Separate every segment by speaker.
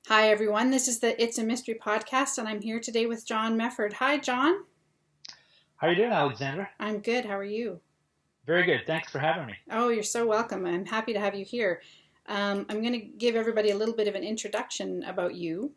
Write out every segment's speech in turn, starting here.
Speaker 1: Hi, everyone. This is the It's a Mystery podcast, and I'm here today with John Mefford. Hi, John.
Speaker 2: How are you doing, Alexandra?
Speaker 1: I'm good. How are you?
Speaker 2: Very good. Thanks for having me.
Speaker 1: Oh, you're so welcome. I'm happy to have you here. I'm going to give everybody a little bit of an introduction about you.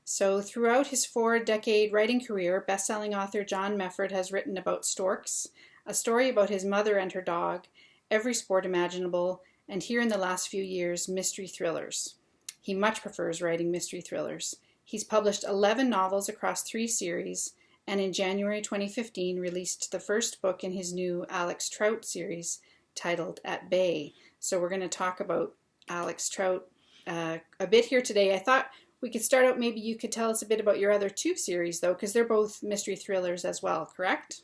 Speaker 1: So, throughout his 4-decade writing career, best-selling author John Mefford has written about storks, a story about his mother and her dog, every sport imaginable, and here in the last few years, mystery thrillers. He much prefers writing mystery thrillers. He's published 11 novels across 3 series, and in January 2015 released the first book in his new Alex Trout series titled At Bay. So we're going to talk about Alex Trout a bit here today. I thought we could start out, maybe you could tell us a bit about your other 2 series, though, because they're both mystery thrillers as well, correct?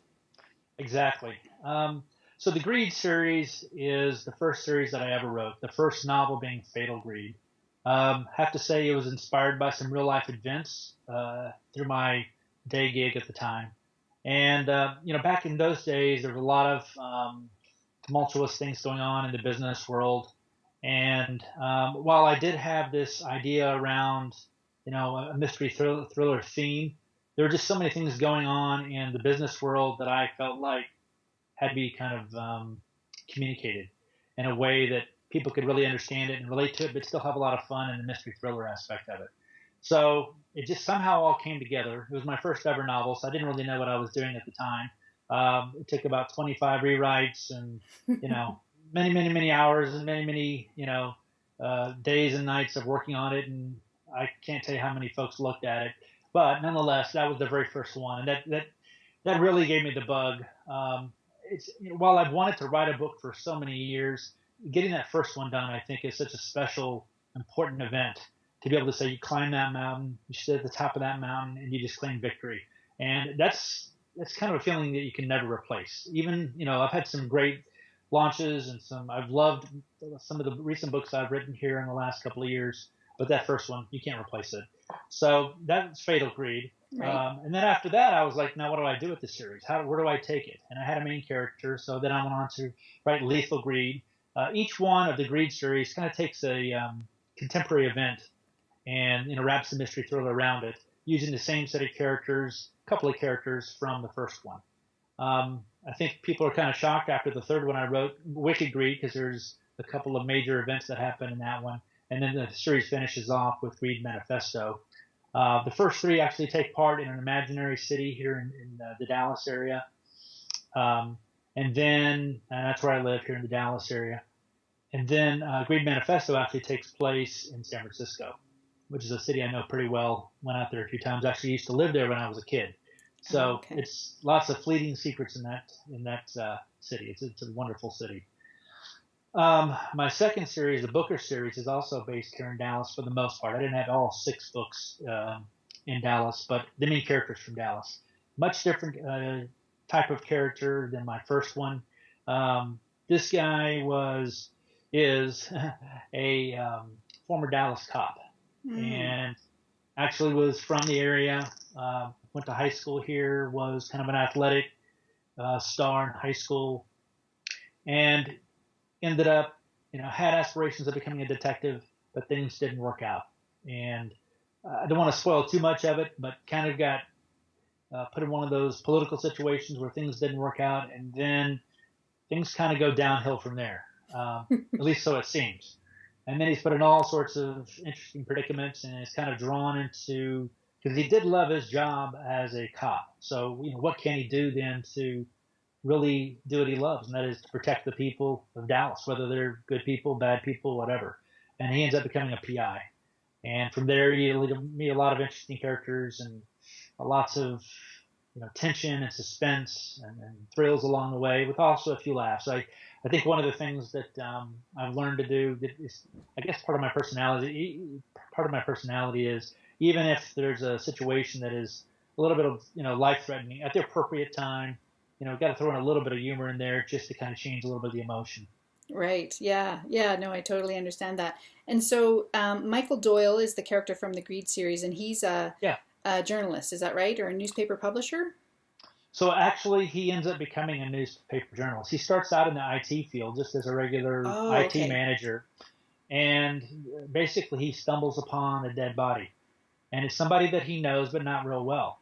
Speaker 2: Exactly. So the Greed series is the first series that I ever wrote, the first novel being Fatal Greed. Have to say it was inspired by some real life events through my day gig at the time. And, back in those days, there was a lot of tumultuous things going on in the business world. And while I did have this idea around, a mystery thriller theme, there were just so many things going on in the business world that I felt like had to be kind of communicated in a way that people could really understand it and relate to it, but still have a lot of fun in the mystery thriller aspect of it. So it just somehow all came together. It was my first ever novel, so I didn't really know what I was doing at the time. It took about 25 rewrites and, many, many, many hours and many, many, days and nights of working on it. And I can't tell you how many folks looked at it. But nonetheless, that was the very first one. And that really gave me the bug. While I've wanted to write a book for so many years, getting that first one done, I think, is such a special, important event to be able to say you climb that mountain, you sit at the top of that mountain, and you just claim victory. And that's kind of a feeling that you can never replace. Even, I've had some great launches and I've loved some of the recent books I've written here in the last couple of years, but that first one, you can't replace it. So that's Fatal Greed.
Speaker 1: Right.
Speaker 2: And then after that, I was like, now what do I do with this series? Where do I take it? And I had a main character, so then I went on to write Lethal Greed. Each one of the Greed series kind of takes a contemporary event and wraps the mystery thriller around it, using the same set of characters, a couple of characters from the first one. I think people are kind of shocked after the third one I wrote, Wicked Greed, because there's a couple of major events that happen in that one, and then the series finishes off with Greed Manifesto. The first 3 actually take part in an imaginary city here in the Dallas area. And that's where I live, here in the Dallas area. And then Greed Manifesto actually takes place in San Francisco, which is a city I know pretty well. Went out there a few times. Actually used to live there when I was a kid. So
Speaker 1: Okay.
Speaker 2: It's lots of fleeting secrets in that city. It's a wonderful city. My second series, the Booker series, is also based here in Dallas for the most part. I didn't have all 6 books in Dallas, but the main characters from Dallas. Much different type of character than my first one. This guy is a former Dallas cop, and actually was from the area. Went to high school here. Was kind of an athletic star in high school, and ended up, had aspirations of becoming a detective, but things didn't work out. And I don't want to spoil too much of it, but kind of got put in one of those political situations where things didn't work out, and then things kind of go downhill from there. At least so it seems. And then he's put in all sorts of interesting predicaments, and is kind of drawn into, because he did love his job as a cop. So, what can he do then to really do what he loves, and that is to protect the people of Dallas, whether they're good people, bad people, whatever. And he ends up becoming a PI. And from there, you meet a lot of interesting characters and lots of tension and suspense and thrills along the way, with also a few laughs. I think one of the things that I've learned to do that is, I guess, part of my personality. Part of my personality is, even if there's a situation that is a little bit of life-threatening, at the appropriate time, got to throw in a little bit of humor in there just to kind of change a little bit of the emotion.
Speaker 1: Right. Yeah. Yeah. No, I totally understand that. And so Michael Doyle is the character from the Greed series, and he's a journalist. Is that right? Or a newspaper publisher?
Speaker 2: So actually, he ends up becoming a newspaper journalist. He starts out in the IT field just as a regular IT manager. and basically he stumbles upon a dead body, and it's somebody that he knows but not real well,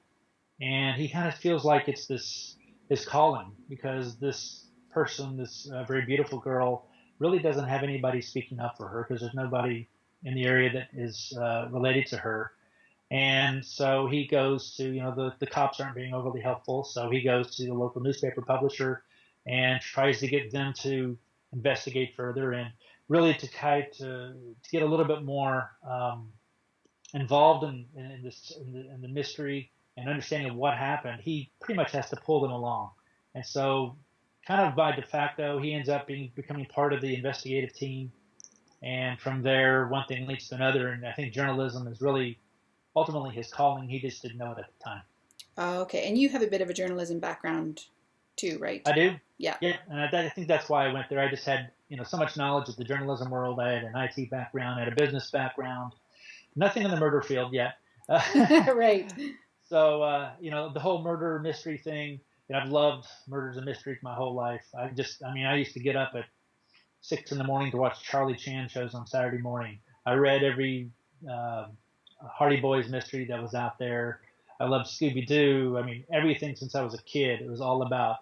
Speaker 2: and he kind of feels like it's his calling, because this person, this very beautiful girl, really doesn't have anybody speaking up for her, because there's nobody in the area that is related to her. And so he goes to, the cops aren't being overly helpful, so he goes to the local newspaper publisher and tries to get them to investigate further, and really to try to get a little bit more involved in the mystery and understanding of what happened. He pretty much has to pull them along. And so kind of by de facto, he ends up becoming part of the investigative team. And from there, one thing leads to another. And I think journalism is really ultimately his calling. He just didn't know it at the time.
Speaker 1: Oh, okay. And you have a bit of a journalism background too, right?
Speaker 2: I do.
Speaker 1: Yeah.
Speaker 2: Yeah. And I think that's why I went there. I just had, so much knowledge of the journalism world. I had an IT background, I had a business background, nothing in the murder field yet.
Speaker 1: Right.
Speaker 2: So, the whole murder mystery thing, I've loved murders and mysteries my whole life. I used to get up at 6 in the morning to watch Charlie Chan shows on Saturday morning. I read every Hardy Boys mystery that was out there. I loved Scooby-Doo. Everything since I was a kid, it was all about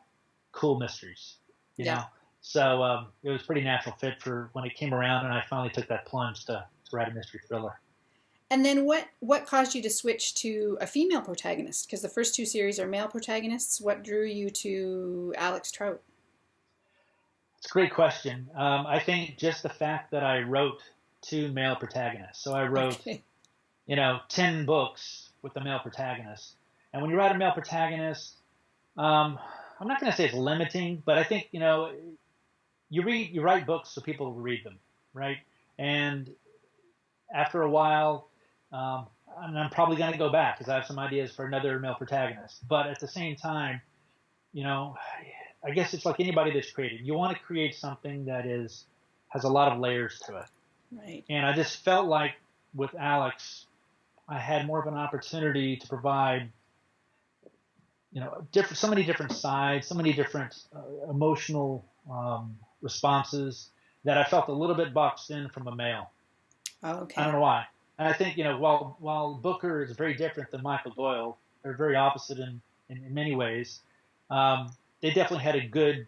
Speaker 2: cool mysteries, you know? So it was a pretty natural fit for when it came around, and I finally took that plunge to write a mystery thriller.
Speaker 1: And then what caused you to switch to a female protagonist? Because the first two series are male protagonists. What drew you to Alex Trout?
Speaker 2: It's a great question. I think just the fact that I wrote two male protagonists. So I wrote, 10 books with a male protagonist. And when you write a male protagonist, I'm not going to say it's limiting, but I think, you write books so people will read them, right? And after a while, I'm probably going to go back because I have some ideas for another male protagonist. But at the same time, I guess it's like anybody that's creative. You want to create something that has a lot of layers to it.
Speaker 1: Right.
Speaker 2: And I just felt like with Alex, I had more of an opportunity to provide, so many different sides, so many different emotional responses that I felt a little bit boxed in from a male.
Speaker 1: Oh, okay.
Speaker 2: I don't know why. And I think, while Booker is very different than Michael Doyle, they're very opposite in many ways. They definitely had a good,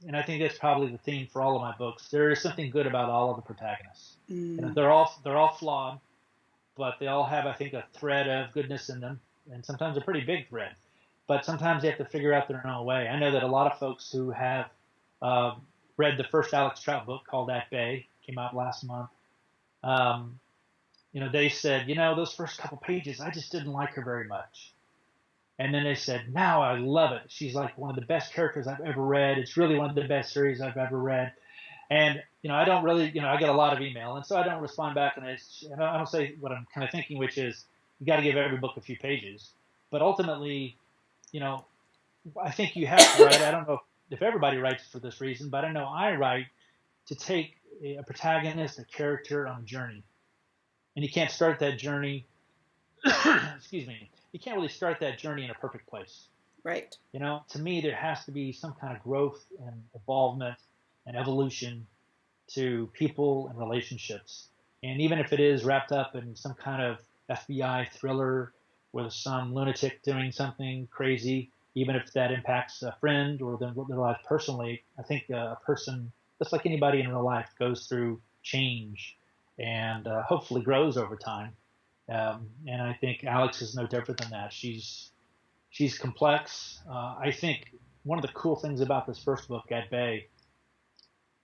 Speaker 2: and I think that's probably the theme for all of my books. There is something good about all of the protagonists.
Speaker 1: Mm.
Speaker 2: They're all flawed, but they all have, I think, a thread of goodness in them, and sometimes a pretty big thread. But sometimes they have to figure out their own way. I know that a lot of folks who have read the first Alex Trout book called At Bay, came out last month. They said, those first couple pages, I just didn't like her very much. And then they said, now I love it. She's like one of the best characters I've ever read. It's really one of the best series I've ever read. And, I don't really, I get a lot of email. And so I don't respond back. And I don't say what I'm kind of thinking, which is you got to give every book a few pages. But ultimately, I think you have to write. I don't know if everybody writes for this reason, but I know I write to take a protagonist, a character on a journey. And you can't start that journey, excuse me, you can't really start that journey in a perfect place.
Speaker 1: Right.
Speaker 2: To me, there has to be some kind of growth and evolvement and evolution to people and relationships. And even if it is wrapped up in some kind of FBI thriller with some lunatic doing something crazy, even if that impacts a friend or their life personally, I think a person, just like anybody in real life, goes through change and hopefully grows over time. And I think Alex is no different than that. She's complex. I think one of the cool things about this first book, At Bay,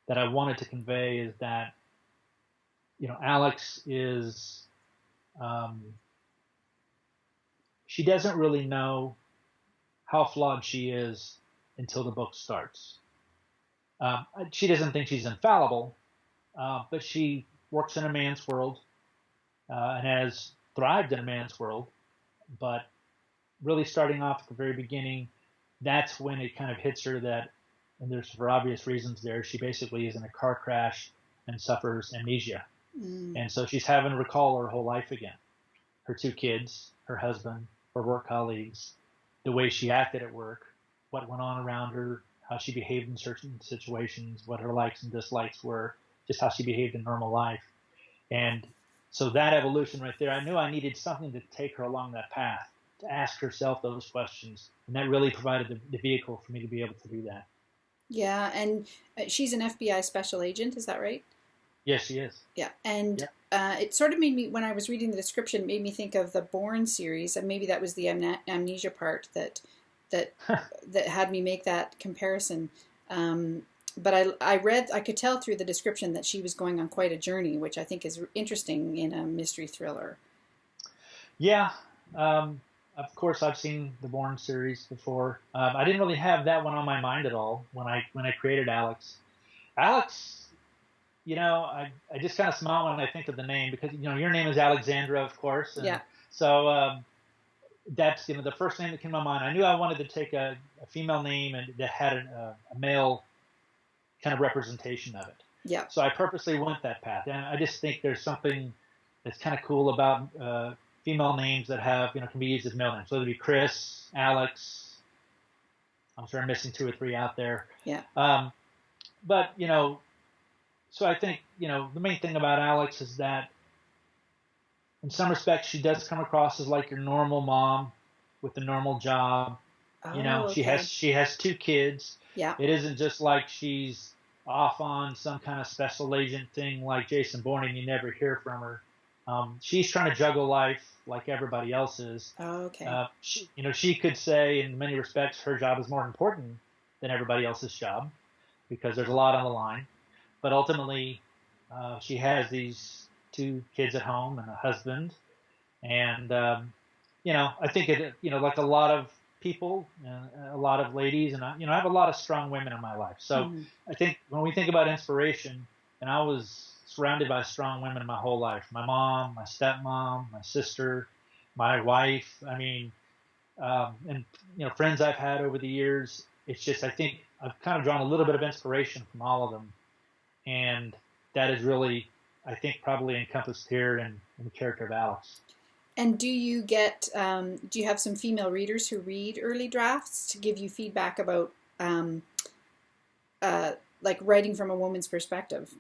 Speaker 2: that I wanted to convey is that, Alex is, she doesn't really know how flawed she is until the book starts. She doesn't think she's infallible, but she works in a man's world and has thrived in a man's world. But really starting off at the very beginning, that's when it kind of hits her that, and there's for obvious reasons there, she basically is in a car crash and suffers amnesia. Mm. And so she's having to recall her whole life again. Her two kids, her husband, her work colleagues, the way she acted at work, what went on around her, how she behaved in certain situations, what her likes and dislikes were. just how she behaved in normal life. And so that evolution right there, I knew I needed something to take her along that path, to ask herself those questions. And that really provided the vehicle for me to be able to do that.
Speaker 1: Yeah, and she's an FBI special agent, is that right?
Speaker 2: Yes, she is.
Speaker 1: Yeah, and
Speaker 2: Yeah.
Speaker 1: it sort of made me, when I was reading the description, it made me think of the Bourne series, and maybe that was the amnesia part that that had me make that comparison. But I could tell through the description that she was going on quite a journey, which I think is interesting in a mystery thriller.
Speaker 2: Yeah. Of course, I've seen the Bourne series before. I didn't really have that one on my mind at all when I created Alex. Alex, I just kind of smile when I think of the name because your name is Alexandra, of course. And
Speaker 1: Yeah.
Speaker 2: so that's the first name that came to my mind. I knew I wanted to take a female name and that had a male kind of representation of it.
Speaker 1: Yeah.
Speaker 2: So I purposely went that path, and I just think there's something that's kind of cool about female names that have can be used as male names. So it'd be Chris, Alex. I'm sure I'm missing 2 or 3 out there.
Speaker 1: Yeah.
Speaker 2: But so I think the main thing about Alex is that in some respects she does come across as like your normal mom with a normal job.
Speaker 1: Oh,
Speaker 2: she
Speaker 1: okay.
Speaker 2: has 2 kids.
Speaker 1: Yeah.
Speaker 2: It isn't just like she's off on some kind of special agent thing like Jason Bourne and you never hear from her. She's trying to juggle life like everybody else is.
Speaker 1: Oh, okay.
Speaker 2: She could say in many respects her job is more important than everybody else's job because there's a lot on the line. But ultimately, she has these 2 kids at home and a husband. And, I think like a lot of people, a lot of ladies, and I have a lot of strong women in my life. So I think when we think about inspiration, and I was surrounded by strong women my whole life, my mom, my stepmom, my sister, my wife, and friends I've had over the years. It's just, I think I've kind of drawn a little bit of inspiration from all of them. And that is really, I think, probably encompassed here in the character of Alex.
Speaker 1: And do you have some female readers who read early drafts to give you feedback about like writing from a woman's perspective?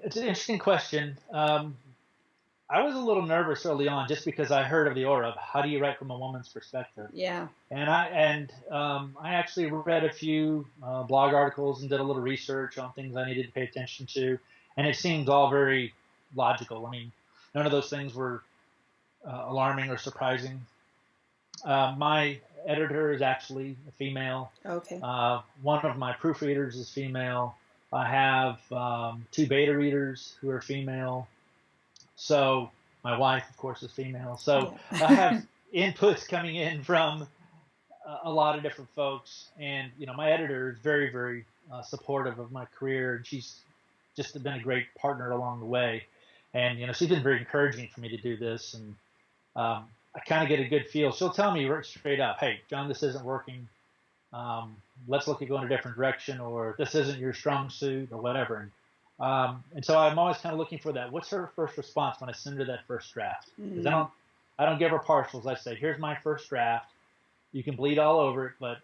Speaker 2: It's an interesting question. I was a little nervous early on just because I heard of the aura of how do you write from a woman's perspective.
Speaker 1: Yeah.
Speaker 2: And I actually read a few blog articles and did a little research on things I needed to pay attention to, and it seemed all very logical. I mean, none of those things were alarming or surprising. My editor is actually a female.
Speaker 1: Okay.
Speaker 2: One of my proofreaders is female. I have 2 beta readers who are female. So my wife, of course, is female. So
Speaker 1: Yeah.
Speaker 2: I have inputs coming in from a lot of different folks. And, my editor is very, very supportive of my career. And she's just been a great partner along the way. And, she's been very encouraging for me to do this. And I kind of get a good feel. She'll tell me straight up, hey, John, this isn't working. Let's look at going a different direction, or this isn't your strong suit, or whatever. And so I'm always kind of looking for that. What's her first response when I send her that first draft? Because I don't give her partials. I say, here's my first draft. You can bleed all over it, but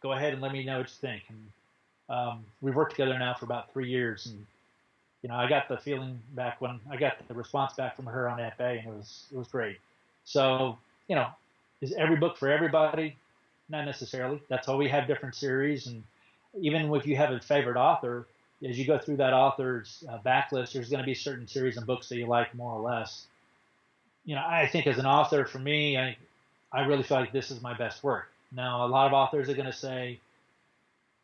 Speaker 2: go ahead and let me know what you think. And we've worked together now for about 3 years, and I got the feeling back when I got the response back from her on FA, and it was great. So is every book for everybody? Not necessarily. That's why we have different series, and even if you have a favorite author, as you go through that author's backlist, there's going to be certain series and books that you like more or less. I think as an author, for me, I really feel like this is my best work. Now, a lot of authors are going to say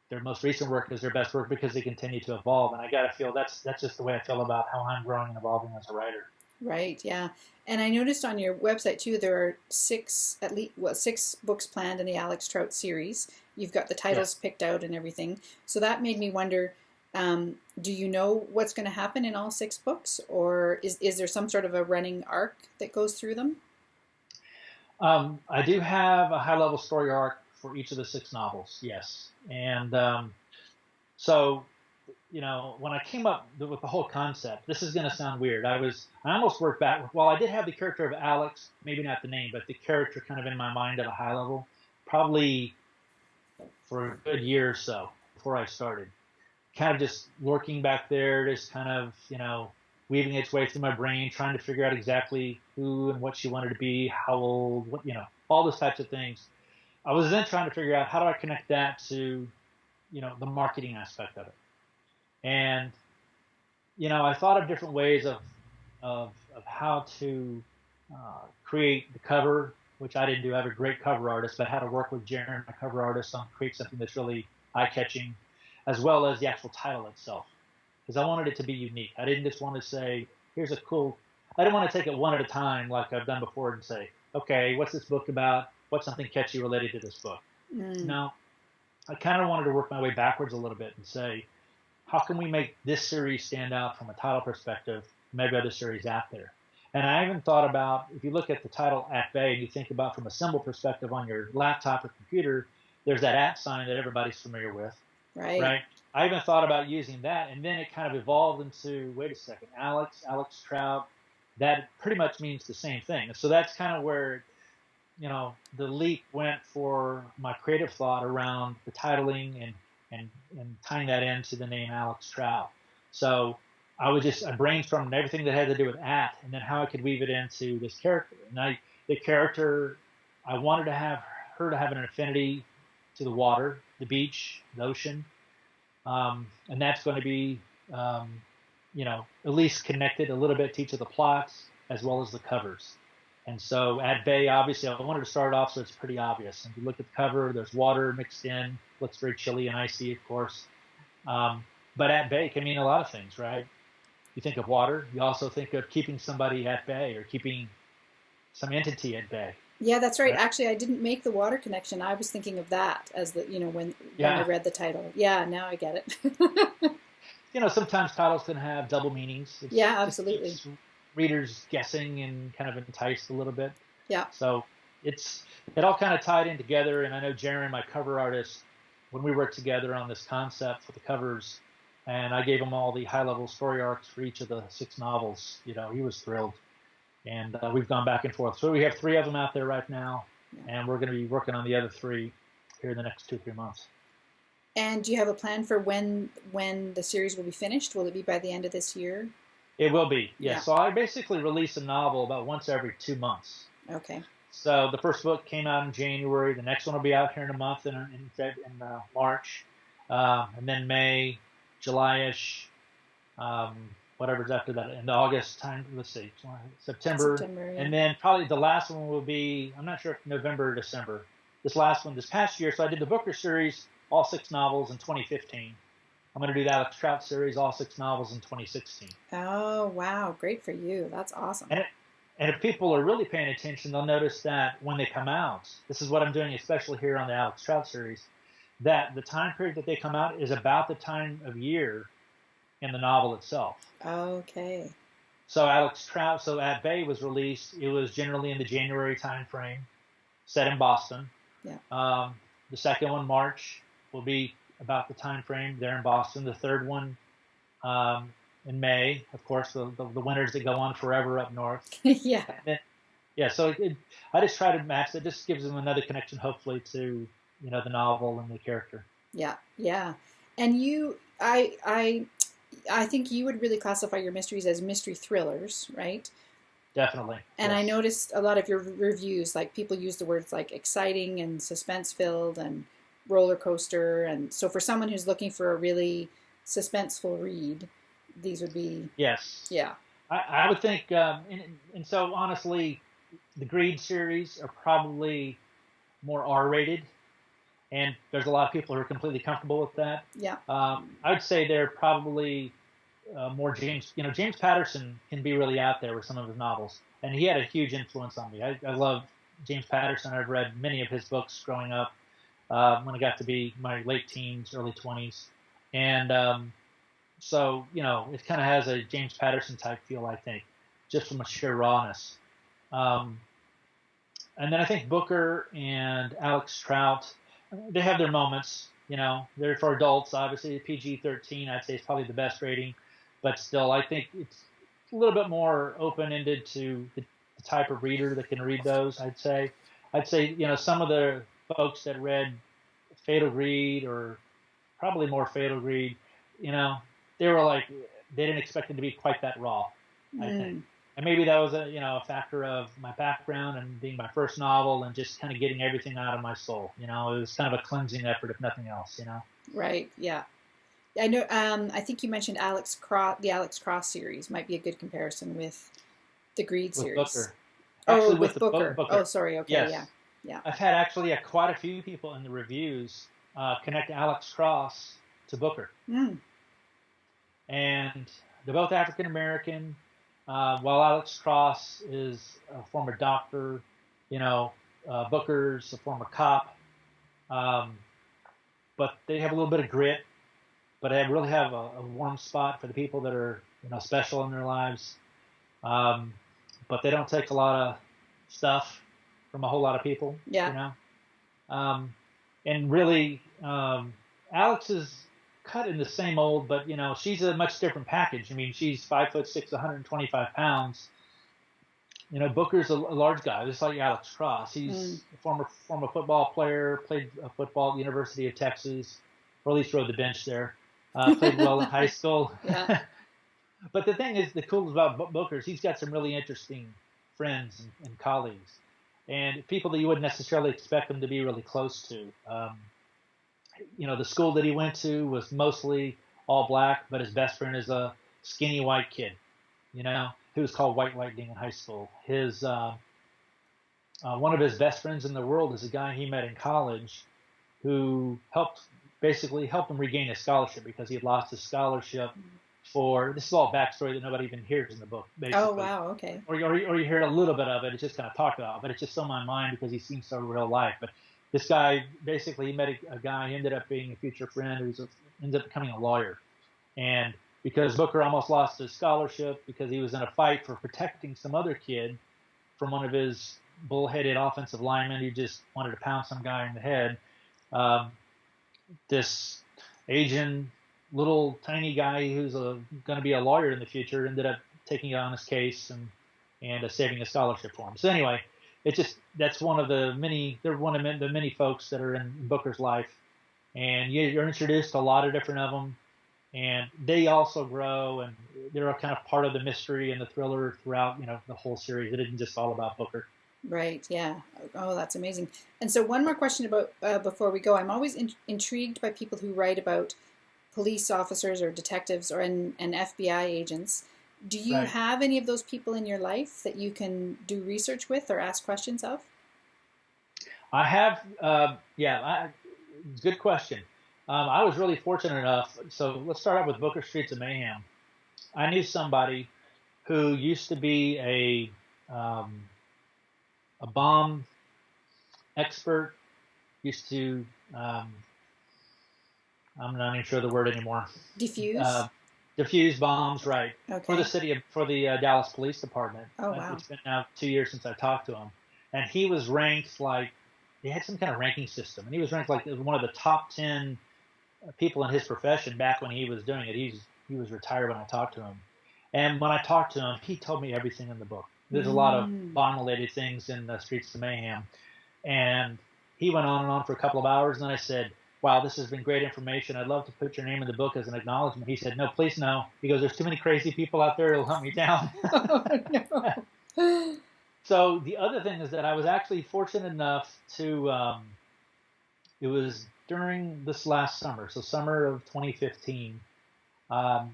Speaker 2: their most recent work is their best work because they continue to evolve, and I got to feel that's just the way I feel about how I'm growing and evolving as a writer.
Speaker 1: Right, yeah. And I noticed on your website too, there are 6 books planned in the Alex Trout series. You've got the titles picked out and everything. So that made me wonder, do you know what's going to happen in all 6 books, or is there some sort of a running arc that goes through them?
Speaker 2: I do have a high-level story arc for each of the 6 novels, yes. And so when I came up with the whole concept, this is going to sound weird. I almost worked back. Well, I did have the character of Alex, maybe not the name, but the character kind of in my mind at a high level, probably for a good year or so before I started. kind of just lurking back there, just kind of, weaving its way through my brain, trying to figure out exactly who and what she wanted to be, how old, what, all those types of things. I was then trying to figure out how do I connect that to, the marketing aspect of it. And, I thought of different ways of how to create the cover, which I didn't do. I have a great cover artist, but how to work with Jaron, my cover artist, on create something that's really eye-catching, as well as the actual title itself, because I wanted it to be unique. I didn't just want to say, here's a cool, I didn't want to take it one at a time like I've done before and say, okay, what's this book about? What's something catchy related to this book? No, I kind of wanted to work my way backwards a little bit and say, how can we make this series stand out from a title perspective, maybe other series out there? And I even thought about, if you look at the title At Bay, and you think about from a symbol perspective on your laptop or computer, there's that at sign that everybody's familiar with. Right. I even thought about using that, and then it kind of evolved into, wait a second, Alex Trout, that pretty much means the same thing. So that's kind of where, the leap went for my creative thought around the titling and tying that into the name Alex Trout. So I brainstormed everything that had to do with at, and then how I could weave it into this character. And the character, I wanted to have her to have an affinity to the water, the beach, the ocean. And that's going to be, at least connected a little bit to each of the plots as well as the covers. And so At Bay, obviously, I wanted to start off so it's pretty obvious. And if you look at the cover, there's water mixed in, looks very chilly and icy, of course. But At Bay can mean a lot of things, right? You think of water, you also think of keeping somebody at bay or keeping some entity at bay.
Speaker 1: Yeah, that's right. Actually, I didn't make the water connection. I was thinking of that as when I read the title. Yeah, now I get
Speaker 2: it. Sometimes titles can have double meanings.
Speaker 1: Absolutely.
Speaker 2: It's readers guessing and kind of enticed a little bit.
Speaker 1: Yeah.
Speaker 2: So it all kind of tied in together. And I know Jaron, my cover artist, when we worked together on this concept for the covers, and I gave him all the high-level story arcs for each of the 6 novels, he was thrilled. And we've gone back and forth. So we have 3 of them out there right now, and we're going to be working on the other 3 here in the next 2-3 months.
Speaker 1: And do you have a plan for when the series will be finished? Will it be by the end of this year?
Speaker 2: It will be, yeah. So I basically release a novel about once every 2 months.
Speaker 1: Okay.
Speaker 2: So the first book came out in January. The next one will be out here in a month in March, and then May, July-ish, whatever's after that, in the August time, let's see, September, yeah. And then probably the last one will be, I'm not sure if November or December. This past year, so I did the Booker series, all 6 novels in 2015. I'm going to do the Alex Trout series, all 6 novels in 2016.
Speaker 1: Oh, wow. Great for you. That's awesome.
Speaker 2: And if people are really paying attention, they'll notice that when they come out, this is what I'm doing, especially here on the Alex Trout series, that the time period that they come out is about the time of year in the novel itself.
Speaker 1: Okay.
Speaker 2: So Alex Trout, At Bay was released. It was generally in the January time frame, set in Boston.
Speaker 1: Yeah.
Speaker 2: The second one, March, will be about the time frame there in Boston. The third one, in May, of course, the winters that go on forever up north.
Speaker 1: Yeah.
Speaker 2: So I just try to match it. Just gives them another connection, hopefully, to the novel and the character.
Speaker 1: Yeah. And I think you would really classify your mysteries as mystery thrillers, right?
Speaker 2: Definitely.
Speaker 1: And yes. I noticed a lot of your reviews, like people use the words like exciting and suspense-filled and roller coaster. And so for someone who's looking for a really suspenseful read, these would be...
Speaker 2: Yes.
Speaker 1: Yeah.
Speaker 2: I would think, and so honestly, the Greed series are probably more R-rated. And there's a lot of people who are completely comfortable with that.
Speaker 1: Yeah.
Speaker 2: I would say they're probably more James. James Patterson can be really out there with some of his novels, and he had a huge influence on me. I love James Patterson. I've read many of his books growing up when I got to be my late teens, early 20s, and so it kind of has a James Patterson type feel, I think, just from a sheer rawness. And then I think Booker and Alex Trout, they have their moments, they're for adults, obviously. PG-13, I'd say, is probably the best rating, but still, I think it's a little bit more open-ended to the type of reader that can read those, I'd say. Some of the folks that read Fatal Greed, or probably more Fatal Greed, you know, they were like, they didn't expect it to be quite that raw, I think.
Speaker 1: Mm.
Speaker 2: And maybe that was a factor of my background and being my first novel and just kind of getting everything out of my soul. It was kind of a cleansing effort, if nothing else.
Speaker 1: Right. Yeah. I know. I think you mentioned Alex Cross. The Alex Cross series might be a good comparison with the Greed
Speaker 2: With
Speaker 1: series.
Speaker 2: Booker.
Speaker 1: Oh,
Speaker 2: Actually,
Speaker 1: with
Speaker 2: with
Speaker 1: Booker.
Speaker 2: Booker.
Speaker 1: Oh, sorry. Okay.
Speaker 2: Yes.
Speaker 1: Yeah. Yeah.
Speaker 2: I've had actually quite a few people in the reviews connect Alex Cross to Booker.
Speaker 1: Mm.
Speaker 2: And they're both African American. While Alex Cross is a former doctor, Booker's a former cop. But they have a little bit of grit, but they really have a warm spot for the people that are special in their lives. But they don't take a lot of stuff from a whole lot of people.
Speaker 1: Yeah.
Speaker 2: And really, Alex is cut in the same mold, but she's a much different package. I mean, she's 5'6", 125 pounds. Booker's a large guy, just like Alex Cross. He's a former football player, played football at the University of Texas, or at least rode the bench there. Played well in high school.
Speaker 1: Yeah.
Speaker 2: But the thing is, the cool about Booker is he's got some really interesting friends and colleagues, and people that you wouldn't necessarily expect him to be really close to. The school that he went to was mostly all black, but his best friend is a skinny white kid, who was called White Lightning in high school. His one of his best friends in the world is a guy he met in college who basically helped him regain his scholarship because he had lost his scholarship this is all backstory that nobody even hears in the book, basically.
Speaker 1: Oh, wow. Okay.
Speaker 2: Or you hear a little bit of it. It's just kind of talked about, but it's just on my mind because he seems so real life. But this guy, basically, he met a guy, he ended up being a future friend who ended up becoming a lawyer. And because Booker almost lost his scholarship because he was in a fight for protecting some other kid from one of his bullheaded offensive linemen who just wanted to pound some guy in the head, this Asian little tiny guy who's going to be a lawyer in the future ended up taking on his case and saving a scholarship for him. So anyway, that's one of the many folks that are in Booker's life, and you're introduced to a lot of different of them, and they also grow, and they're kind of part of the mystery and the thriller throughout the whole series. It isn't just all about Booker.
Speaker 1: Right. Yeah. Oh, that's amazing. And so one more question about before we go. I'm always intrigued by people who write about police officers or detectives and FBI agents. Do you
Speaker 2: Right.
Speaker 1: have any of those people in your life that you can do research with or ask questions of?
Speaker 2: I have, good question. I was really fortunate enough. So let's start out with Booker Streets of Mayhem. I knew somebody who used to be a bomb expert. Used to, I'm not even sure the word anymore.
Speaker 1: Diffuse?
Speaker 2: Diffuse bombs, right?
Speaker 1: Okay.
Speaker 2: For the Dallas Police Department.
Speaker 1: Oh, wow.
Speaker 2: It's been now 2 years since I talked to him, and he was ranked they had some kind of ranking system, and he was ranked like one of the top 10 people in his profession back when he was doing it. He was retired when I talked to him, and when I talked to him, he told me everything in the book. There's a lot of bomb-related things in the Streets of Mayhem, and he went on and on for a couple of hours, and then I said, wow, this has been great information. I'd love to put your name in the book as an acknowledgement. He said, no, please no. He goes, there's too many crazy people out there who'll hunt me down.
Speaker 1: Oh, no.
Speaker 2: So the other thing is that I was actually fortunate enough to, it was during this last summer, so summer of 2015, I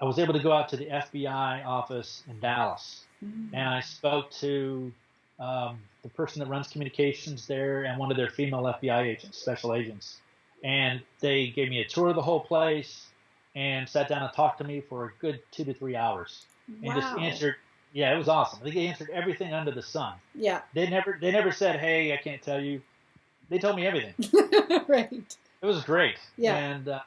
Speaker 2: was able to go out to the FBI office in Dallas, and I spoke to the person that runs communications there and one of their female FBI agents, special agents. And they gave me a tour of the whole place and sat down and talked to me for a good 2 to 3 hours. And just answered, yeah, it was awesome. They answered everything under the sun.
Speaker 1: Yeah.
Speaker 2: They never said, hey, I can't tell you. They told me everything.
Speaker 1: Right.
Speaker 2: It was great.
Speaker 1: Yeah.
Speaker 2: And, I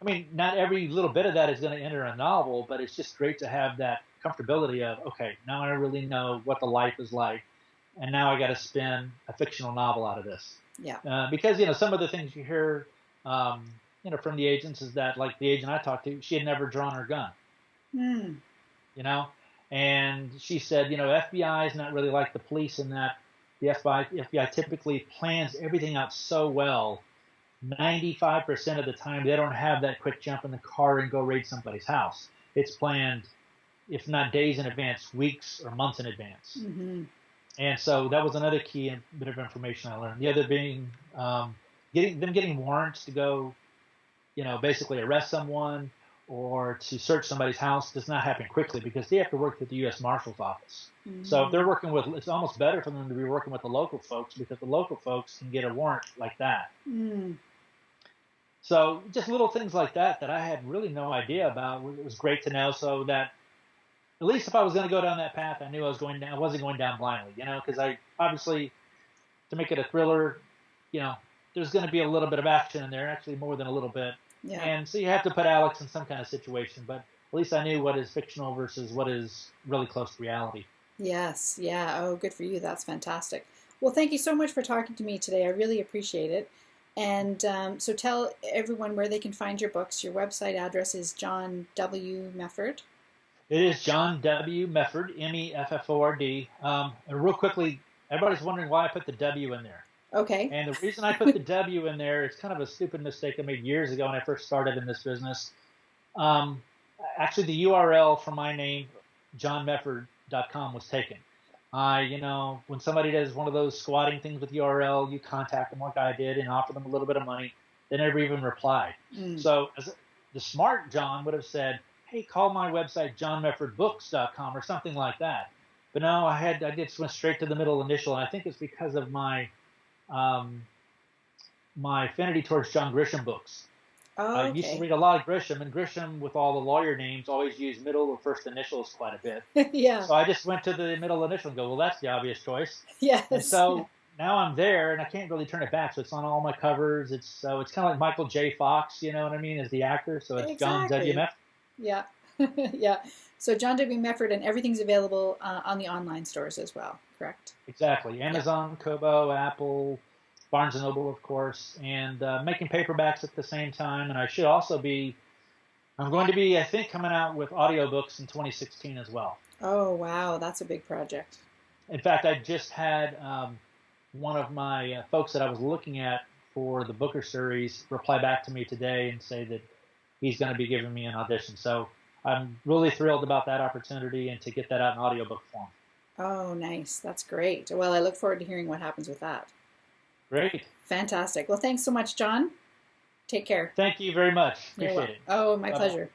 Speaker 2: mean, not every little bit of that is going to enter a novel, but it's just great to have that comfortability of, okay, now I really know what the life is like. And now I got to spin a fictional novel out of this.
Speaker 1: Yeah.
Speaker 2: Because, some of the things you hear, from the agents is that, like the agent I talked to, she had never drawn her gun. And she said, FBI is not really like the police in that the FBI typically plans everything out so well 95% of the time, they don't have that quick jump in the car and go raid somebody's house. It's planned, if not days in advance, weeks or months in advance.
Speaker 1: Mm-hmm.
Speaker 2: And so that was another key bit of information I learned. The other being getting warrants to go, basically arrest someone or to search somebody's house does not happen quickly because they have to work with the U.S. Marshal's office. Mm-hmm. So if they're working with, it's almost better for them to be working with the local folks because the local folks can get a warrant like that. Mm. So just little things like that I had really no idea about. It was great to know, so that at least if I was going to go down that path, I knew I wasn't going down blindly, because I obviously, to make it a thriller, there's going to be a little bit of action in there, actually more than a little bit. Yeah. And so you have to put Alex in some kind of situation, but at least I knew what is fictional versus what is really close to reality.
Speaker 1: Yes. Yeah. Oh, good for you. That's fantastic. Well, thank you so much for talking to me today. I really appreciate it. And so tell everyone where they can find your books. Your website address is John W. Mefford.
Speaker 2: It is John W. Mefford, Mefford. And real quickly, everybody's wondering why I put the W in there.
Speaker 1: Okay.
Speaker 2: And the reason I put the W in there is kind of a stupid mistake I made years ago when I first started in this business. Actually, the URL for my name, johnmefford.com, was taken. When somebody does one of those squatting things with URL, you contact them like I did and offer them a little bit of money. They never even replied. So the smart John would have said, hey, call my website johnmeffordbooks.com or something like that. But no, I just went straight to the middle initial, and I think it's because of my affinity towards John Grisham books.
Speaker 1: Oh, okay.
Speaker 2: I used to read a lot of Grisham, and Grisham, with all the lawyer names, always use middle or first initials quite a bit.
Speaker 1: Yeah.
Speaker 2: So I just went to the middle initial and go, well, that's the obvious choice.
Speaker 1: Yes.
Speaker 2: And so now I'm there, and I can't really turn it back. So it's on all my covers. It's kind of like Michael J. Fox, you know what I mean, as the actor. So it's John W. Mefford.
Speaker 1: Yeah. Yeah. So John W. Mefford, and everything's available on the online stores as well, correct?
Speaker 2: Exactly. Amazon, yeah. Kobo, Apple, Barnes & Noble, of course, and making paperbacks at the same time. And I'm going to be, I think, coming out with audiobooks in 2016 as well.
Speaker 1: Oh, wow. That's a big project.
Speaker 2: In fact, I just had one of my folks that I was looking at for the Booker series reply back to me today and say that he's going to be giving me an audition. So I'm really thrilled about that opportunity and to get that out in audiobook form.
Speaker 1: Oh, nice. That's great. Well, I look forward to hearing what happens with that.
Speaker 2: Great.
Speaker 1: Fantastic. Well, thanks so much, John. Take care.
Speaker 2: Thank you very much. Appreciate it.
Speaker 1: Oh, my
Speaker 2: Bye-bye.
Speaker 1: pleasure.